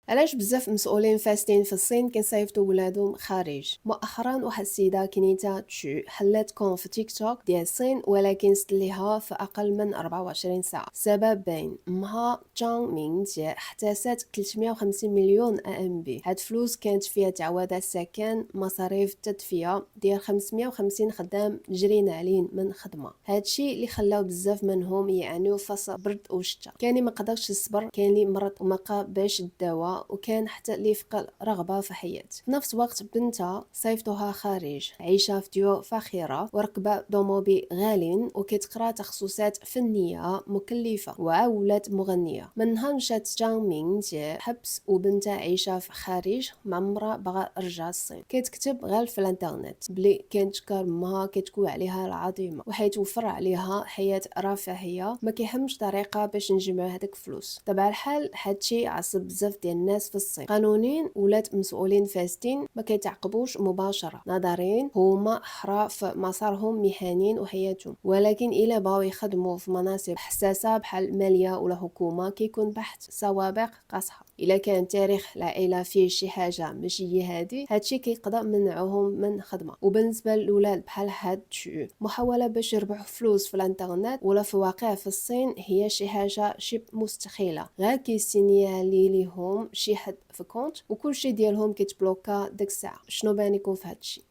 علاش بزاف مسؤولين فاسدين في الصين كيصيفطوا ولادهم خارج؟ مؤخرا واحد السيده كنيته تشو حلات كون في تيك توك ديال الصين، ولكن سد ليها في اقل من 24 ساعه. السبب باين، امها تشانغ مينغ جي احتست 350 مليون ام بي. هاد فلوس كانت فيها تعويضات سكن، مصاريف التدفئه ديال 550 خدام جرينا علين من خدمه. هادشي اللي خلاو بزاف منهم يعانيو فصل برد وشتا. كاين اللي ما قدرش يصبر، كاين اللي مرض وما قاباش الدواء، وكان حتى اللي فقد رغبة في حياة. في نفس الوقت بنتها صيفطوها خارج، عايشة في ديور فاخرة وركبة طوموبيل غالين، وكتقرا تخصصات فنية مكلفة، وولات مغنية. من نهار مشات جانغ مينغ حبس وبنتها عايشة في خارج مع مرا باغا رجع الصين. كتكتب غير في الانترنت بلي كتشكر امها، كتقول عليها العظيمة وحيتوفر عليها حياة رفاهية، ما كيهمش طريقة باش نجمع هذاك فلوس. طبعا الحال هادشي عصب بزاف ديال الناس في الصين. قانونين ولات مسؤولين فاسدين ما كيتعاقبوش مباشره، نظريا هما احرى في مسارهم مهنيين وحياتهم، ولكن الا بغاو يخدموا في مناصب حساسه بحال الماليه ولا حكومه كيكون بحث سوابق قاصحه. الا كان تاريخ العائله فيه شي حاجه ماشي هي هادي، هادشي كيقدر منعهم من خدمه. وبالنسبه للولاد بحال هاد محاوله باش يربحوا فلوس في الانترنت ولا في الواقع في الصين هي شي حاجه شبه مستحيله، غير كيسينيالي ليهم شي حد في كونت وكلشي ديالهم كيتبلوكا ديك الساعه. شنو بانيكم في هادشي؟